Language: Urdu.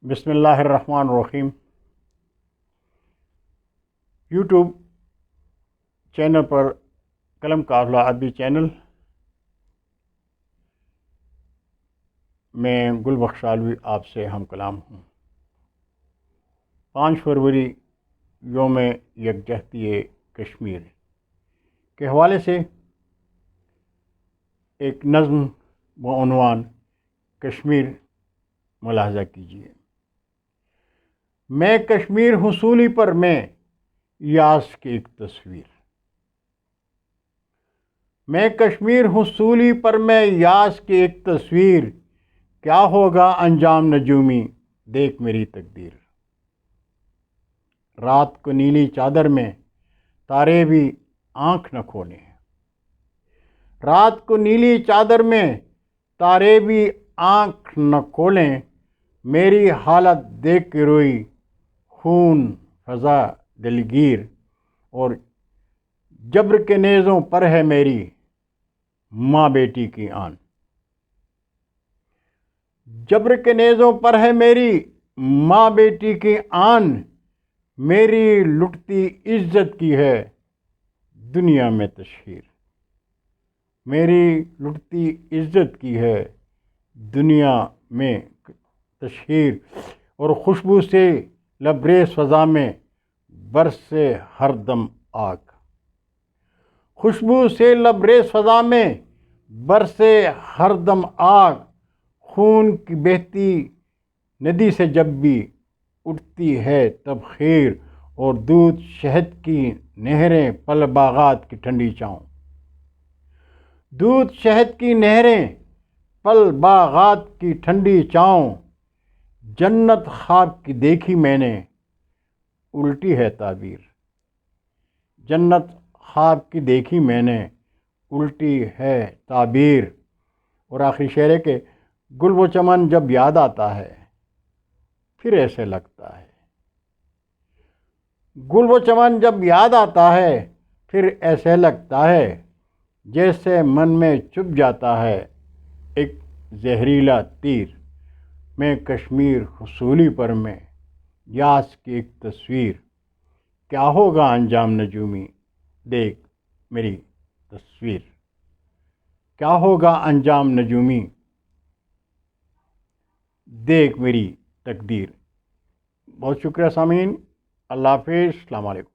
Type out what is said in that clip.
بسم اللہ الرحمن الرحیم۔ یوٹیوب چینل پر قلم قافلہ ادبی چینل میں گل بخش عالوی آپ سے ہم کلام ہوں۔ 5 فروری یوم یکجہتی کشمیر کے حوالے سے ایک نظم و عنوان کشمیر ملاحظہ کیجیے۔ میں کشمیر حصولی پر میں یاس کی ایک تصویر، میں کشمیر حصولی پر میں یاس کی ایک تصویر، کیا ہوگا انجام نجومی دیکھ میری تقدیر۔ رات کو نیلی چادر میں تارے بھی آنکھ نہ کھولیں، رات کو نیلی چادر میں تارے بھی آنکھ نہ کھولیں، میری حالت دیکھ کے روئی خون فضا دلگیر، اور جبر کے نیزوں پر ہے میری ماں بیٹی کی آن، جبر کے نیزوں پر ہے میری ماں بیٹی کی آن، میری لٹتی عزت کی ہے دنیا میں تشہیر، میری لٹتی عزت کی ہے دنیا میں تشہیر، اور خوشبو سے لبریز فضا میں برسے ہر دم آگ، خوشبو سے لبریز فضا میں برسے ہر دم آگ، خون کی بہتی ندی سے جب بھی اٹھتی ہے تب خیر، اور دودھ شہد کی نہریں پل باغات کی ٹھنڈی چھاؤں، دودھ شہد کی نہریں پل باغات کی ٹھنڈی چھاؤں، جنت خواب کی دیکھی میں نے الٹی ہے تعبیر، جنت خواب کی دیکھی میں نے الٹی ہے تعبیر۔ اور آخری شعر ہے کہ گل و چمن جب یاد آتا ہے پھر ایسے لگتا ہے، گل و چمن جب یاد آتا ہے پھر ایسے لگتا ہے، جیسے من میں چھپ جاتا ہے ایک زہریلا تیر، میں کشمیر حصولی پر میں یاس کی ایک تصویر، کیا ہوگا انجام نجومی دیکھ میری تصویر، کیا ہوگا انجام نجومی دیکھ میری تقدیر۔ بہت شکریہ سامعین، اللہ حافظ، السلام علیکم۔